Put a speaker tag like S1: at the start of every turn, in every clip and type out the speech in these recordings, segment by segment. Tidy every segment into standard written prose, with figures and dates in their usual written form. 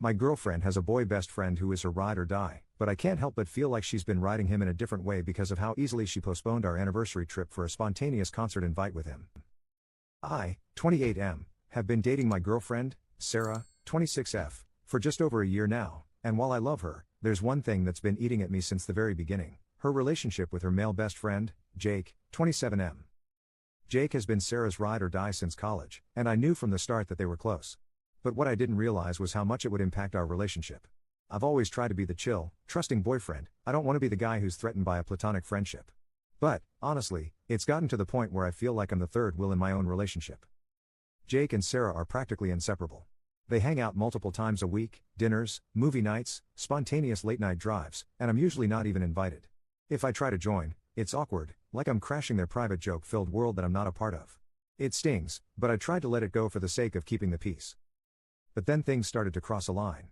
S1: My girlfriend has a boy best friend who is her ride or die, but I can't help but feel like she's been riding him in a different way because of how easily she postponed our anniversary trip for a spontaneous concert invite with him. I, 28M, have been dating my girlfriend, Sarah, 26F, for just over a year now, and while I love her, there's one thing that's been eating at me since the very beginning: her relationship with her male best friend, Jake, 27M. Jake has been Sarah's ride or die since college, and I knew from the start that they were close. But what I didn't realize was how much it would impact our relationship. I've always tried to be the chill, trusting boyfriend. I don't want to be the guy who's threatened by a platonic friendship. But, honestly, it's gotten to the point where I feel like I'm the third wheel in my own relationship. Jake and Sarah are practically inseparable. They hang out multiple times a week, dinners, movie nights, spontaneous late-night drives, and I'm usually not even invited. If I try to join, it's awkward, like I'm crashing their private joke-filled world that I'm not a part of. It stings, but I tried to let it go for the sake of keeping the peace. But then things started to cross a line.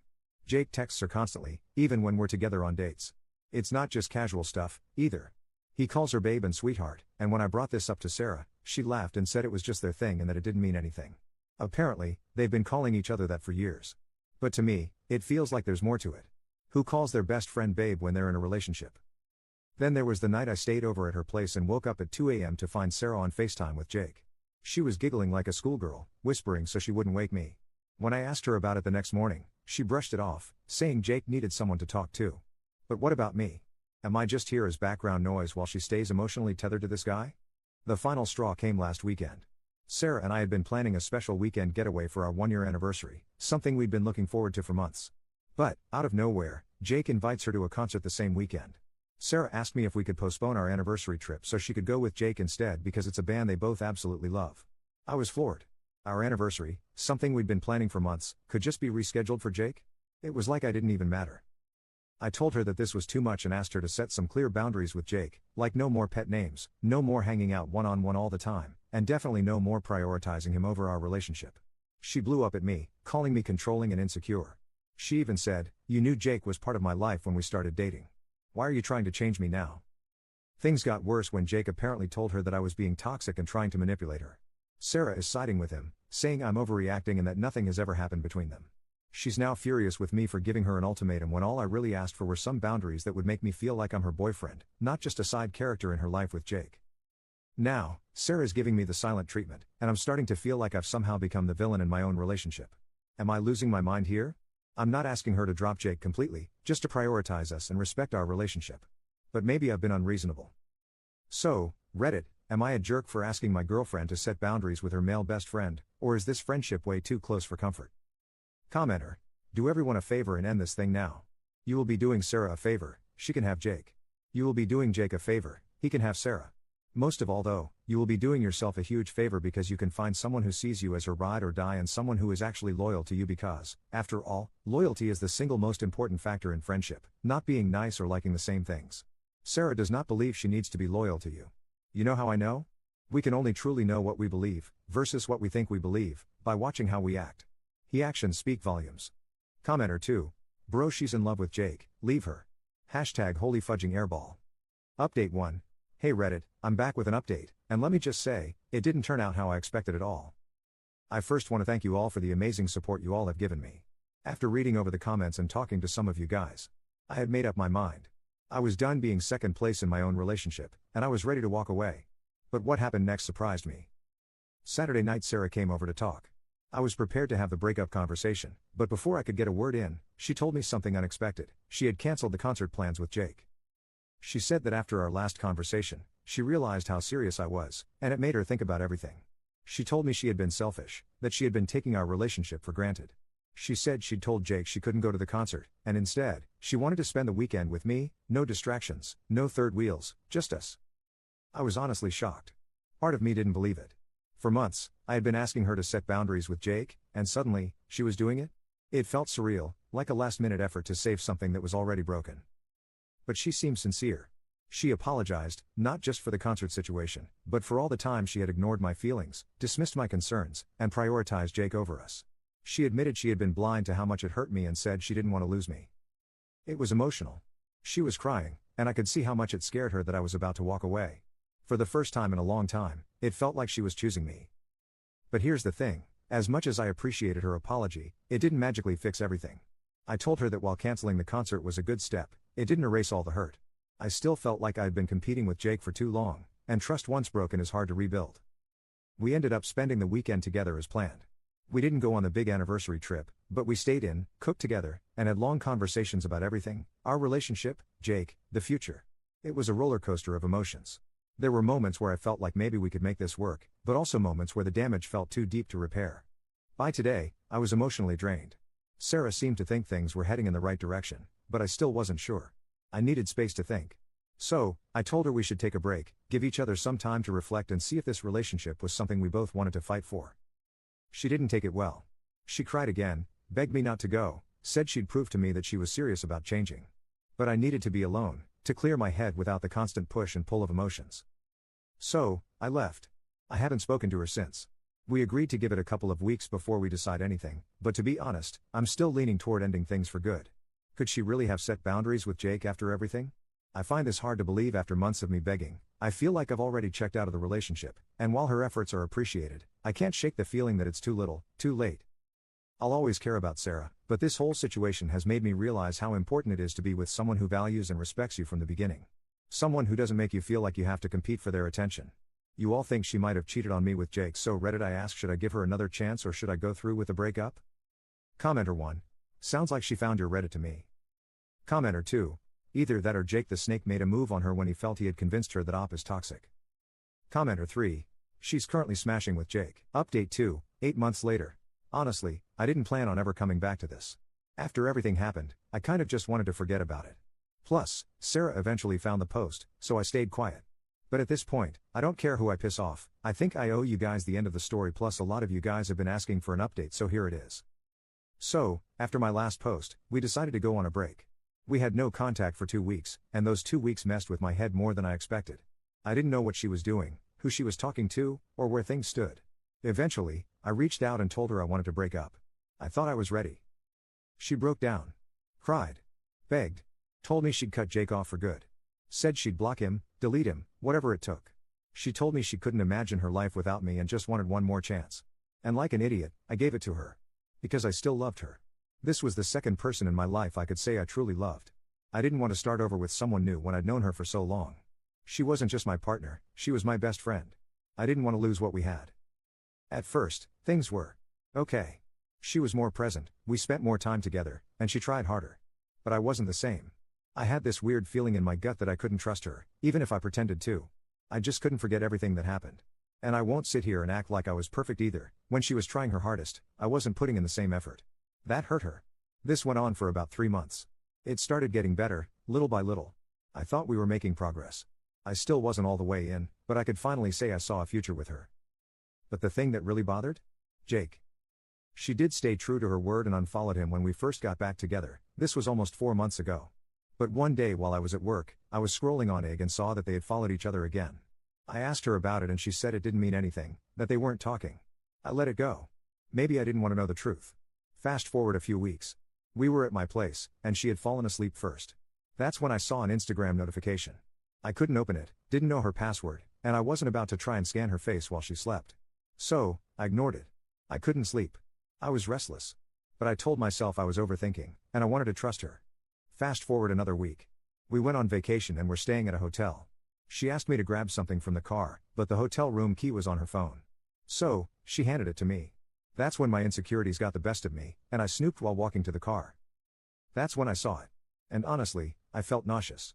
S1: Jake texts her constantly, even when we're together on dates. It's not just casual stuff, either. He calls her babe and sweetheart, and when I brought this up to Sarah, she laughed and said it was just their thing and that it didn't mean anything. Apparently, they've been calling each other that for years. But to me, it feels like there's more to it. Who calls their best friend babe when they're in a relationship? Then there was the night I stayed over at her place and woke up at 2 a.m. to find Sarah on FaceTime with Jake. She was giggling like a schoolgirl, whispering so she wouldn't wake me. When I asked her about it the next morning, she brushed it off, saying Jake needed someone to talk to. But what about me? Am I just here as background noise while she stays emotionally tethered to this guy? The final straw came last weekend. Sarah and I had been planning a special weekend getaway for our 1-year anniversary, something we'd been looking forward to for months. But, out of nowhere, Jake invites her to a concert the same weekend. Sarah asked me if we could postpone our anniversary trip so she could go with Jake instead because it's a band they both absolutely love. I was floored. Our anniversary, something we'd been planning for months, could just be rescheduled for Jake? It was like I didn't even matter. I told her that this was too much and asked her to set some clear boundaries with Jake, like no more pet names, no more hanging out one-on-one all the time, and definitely no more prioritizing him over our relationship. She blew up at me, calling me controlling and insecure. She even said, "You knew Jake was part of my life when we started dating. Why are you trying to change me now?" Things got worse when Jake apparently told her that I was being toxic and trying to manipulate her. Sarah is siding with him, saying I'm overreacting and that nothing has ever happened between them. She's now furious with me for giving her an ultimatum when all I really asked for were some boundaries that would make me feel like I'm her boyfriend, not just a side character in her life with Jake. Now, Sarah's giving me the silent treatment, and I'm starting to feel like I've somehow become the villain in my own relationship. Am I losing my mind here? I'm not asking her to drop Jake completely, just to prioritize us and respect our relationship. But maybe I've been unreasonable. So, Reddit, am I a jerk for asking my girlfriend to set boundaries with her male best friend, or is this friendship way too close for comfort? Commenter, do everyone a favor and end this thing now. You will be doing Sarah a favor, she can have Jake. You will be doing Jake a favor, he can have Sarah. Most of all though, you will be doing yourself a huge favor because you can find someone who sees you as her ride or die and someone who is actually loyal to you because, after all, loyalty is the single most important factor in friendship, not being nice or liking the same things. Sarah does not believe she needs to be loyal to you. You know how I know? We can only truly know what we believe, versus what we think we believe, by watching how we act. He actions speak volumes. Commenter 2. Bro, she's in love with Jake, leave her. Hashtag holy fudging airball. Update 1. Hey Reddit, I'm back with an update, and let me just say, it didn't turn out how I expected at all. I first want to thank you all for the amazing support you all have given me. After reading over the comments and talking to some of you guys, I had made up my mind. I was done being second place in my own relationship, and I was ready to walk away. But what happened next surprised me. Saturday night Sarah came over to talk. I was prepared to have the breakup conversation, but before I could get a word in, she told me something unexpected. She had canceled the concert plans with Jake. She said that after our last conversation, she realized how serious I was, and it made her think about everything. She told me she had been selfish, that she had been taking our relationship for granted. She said she'd told Jake she couldn't go to the concert, and instead, she wanted to spend the weekend with me, no distractions, no third wheels, just us. I was honestly shocked. Part of me didn't believe it. For months, I had been asking her to set boundaries with Jake, and suddenly, she was doing it? It felt surreal, like a last-minute effort to save something that was already broken. But she seemed sincere. She apologized, not just for the concert situation, but for all the time she had ignored my feelings, dismissed my concerns, and prioritized Jake over us. She admitted she had been blind to how much it hurt me and said she didn't want to lose me. It was emotional. She was crying, and I could see how much it scared her that I was about to walk away. For the first time in a long time, it felt like she was choosing me. But here's the thing, as much as I appreciated her apology, it didn't magically fix everything. I told her that while canceling the concert was a good step, it didn't erase all the hurt. I still felt like I had been competing with Jake for too long, and trust once broken is hard to rebuild. We ended up spending the weekend together as planned. We didn't go on the big anniversary trip, but we stayed in, cooked together, and had long conversations about everything: our relationship, Jake, the future. It was a roller coaster of emotions. There were moments where I felt like maybe we could make this work, but also moments where the damage felt too deep to repair. By today, I was emotionally drained. Sarah seemed to think things were heading in the right direction, but I still wasn't sure. I needed space to think. So, I told her we should take a break, give each other some time to reflect and see if this relationship was something we both wanted to fight for. She didn't take it well. She cried again, begged me not to go, said she'd prove to me that she was serious about changing. But I needed to be alone, to clear my head without the constant push and pull of emotions. So, I left. I haven't spoken to her since. We agreed to give it a couple of weeks before we decide anything, but to be honest, I'm still leaning toward ending things for good. Could she really have set boundaries with Jake after everything? I find this hard to believe after months of me begging. I feel like I've already checked out of the relationship, and while her efforts are appreciated, I can't shake the feeling that it's too little, too late. I'll always care about Sarah, but this whole situation has made me realize how important it is to be with someone who values and respects you from the beginning. Someone who doesn't make you feel like you have to compete for their attention. You all think she might have cheated on me with Jake, so Reddit I asked, should I give her another chance or should I go through with the breakup? Commenter 1. Sounds like she found your Reddit to me. Commenter 2. Either that or Jake the Snake made a move on her when he felt he had convinced her that Op is toxic. Commenter 3. She's currently smashing with Jake. Update 2, 8 months later. Honestly, I didn't plan on ever coming back to this. After everything happened, I kind of just wanted to forget about it. Plus, Sarah eventually found the post, so I stayed quiet. But at this point, I don't care who I piss off. I think I owe you guys the end of the story, plus a lot of you guys have been asking for an update, so here it is. So, after my last post, we decided to go on a break. We had no contact for 2 weeks, and those 2 weeks messed with my head more than I expected. I didn't know what she was doing, who she was talking to, or where things stood. Eventually, I reached out and told her I wanted to break up. I thought I was ready. She broke down. Cried. Begged. Told me she'd cut Jake off for good. Said she'd block him, delete him, whatever it took. She told me she couldn't imagine her life without me and just wanted one more chance. And like an idiot, I gave it to her. Because I still loved her. This was the second person in my life I could say I truly loved. I didn't want to start over with someone new when I'd known her for so long. She wasn't just my partner, she was my best friend. I didn't want to lose what we had. At first, things were okay. She was more present, we spent more time together, and she tried harder. But I wasn't the same. I had this weird feeling in my gut that I couldn't trust her, even if I pretended to. I just couldn't forget everything that happened. And I won't sit here and act like I was perfect either. When she was trying her hardest, I wasn't putting in the same effort. That hurt her. This went on for about 3 months. It started getting better, little by little. I thought we were making progress. I still wasn't all the way in, but I could finally say I saw a future with her. But the thing that really bothered? Jake. She did stay true to her word and unfollowed him when we first got back together. This was almost 4 months ago. But one day while I was at work, I was scrolling on Egg and saw that they had followed each other again. I asked her about it and she said it didn't mean anything, that they weren't talking. I let it go. Maybe I didn't want to know the truth. Fast forward a few weeks. We were at my place, and she had fallen asleep first. That's when I saw an Instagram notification. I couldn't open it, didn't know her password, and I wasn't about to try and scan her face while she slept. So, I ignored it. I couldn't sleep. I was restless. But I told myself I was overthinking, and I wanted to trust her. Fast forward another week. We went on vacation and were staying at a hotel. She asked me to grab something from the car, but the hotel room key was on her phone. So, she handed it to me. That's when my insecurities got the best of me, and I snooped while walking to the car. That's when I saw it. And honestly, I felt nauseous.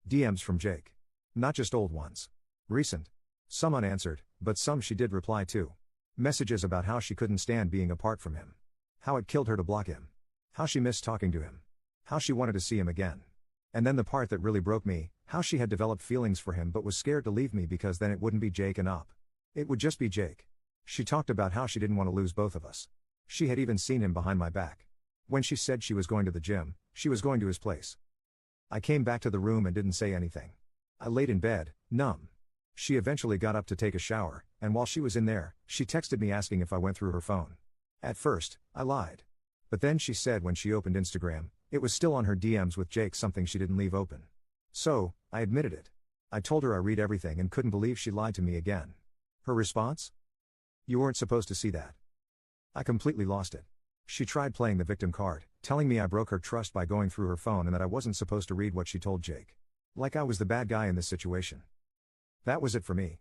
S1: DMs from Jake. Not just old ones. Recent. Some unanswered, but some she did reply to. Messages about how she couldn't stand being apart from him. How it killed her to block him. How she missed talking to him. How she wanted to see him again. And then the part that really broke me, how she had developed feelings for him but was scared to leave me because then it wouldn't be Jake and Op. It would just be Jake. She talked about how she didn't want to lose both of us. She had even seen him behind my back. When she said she was going to the gym, she was going to his place. I came back to the room and didn't say anything. I laid in bed, numb. She eventually got up to take a shower, and while she was in there, she texted me asking if I went through her phone. At first, I lied. But then she said when she opened Instagram, it was still on her DMs with Jake, something she didn't leave open. So, I admitted it. I told her I read everything and couldn't believe she lied to me again. Her response? You weren't supposed to see that. I completely lost it. She tried playing the victim card, telling me I broke her trust by going through her phone and that I wasn't supposed to read what she told Jake. Like I was the bad guy in this situation. That was it for me.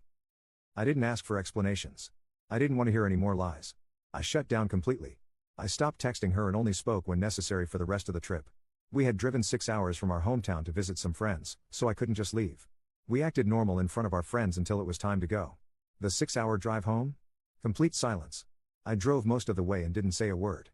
S1: I didn't ask for explanations. I didn't want to hear any more lies. I shut down completely. I stopped texting her and only spoke when necessary for the rest of the trip. We had driven 6 hours from our hometown to visit some friends, so I couldn't just leave. We acted normal in front of our friends until it was time to go. The 6-hour drive home? Complete silence. I drove most of the way and didn't say a word.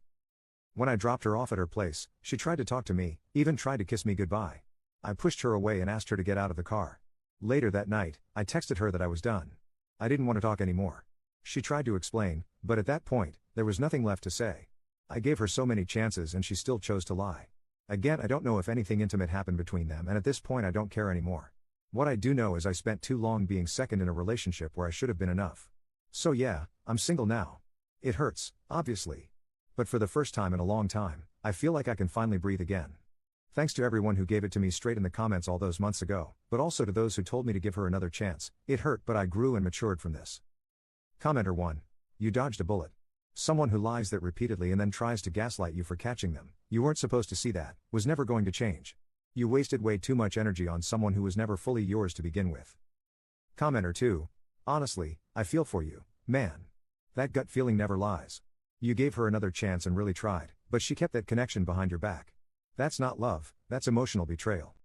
S1: When I dropped her off at her place, she tried to talk to me, even tried to kiss me goodbye. I pushed her away and asked her to get out of the car. Later that night, I texted her that I was done. I didn't want to talk anymore. She tried to explain, but at that point, there was nothing left to say. I gave her so many chances and she still chose to lie. Again, I don't know if anything intimate happened between them, and at this point I don't care anymore. What I do know is I spent too long being second in a relationship where I should have been enough. So yeah, I'm single now. It hurts, obviously. But for the first time in a long time, I feel like I can finally breathe again. Thanks to everyone who gave it to me straight in the comments all those months ago, but also to those who told me to give her another chance. It hurt, but I grew and matured from this. Commenter 1. You dodged a bullet. Someone who lies that repeatedly and then tries to gaslight you for catching them. You weren't supposed to see that, was never going to change. You wasted way too much energy on someone who was never fully yours to begin with. Commenter 2. Honestly, I feel for you, man. That gut feeling never lies. You gave her another chance and really tried, but she kept that connection behind your back. That's not love, that's emotional betrayal.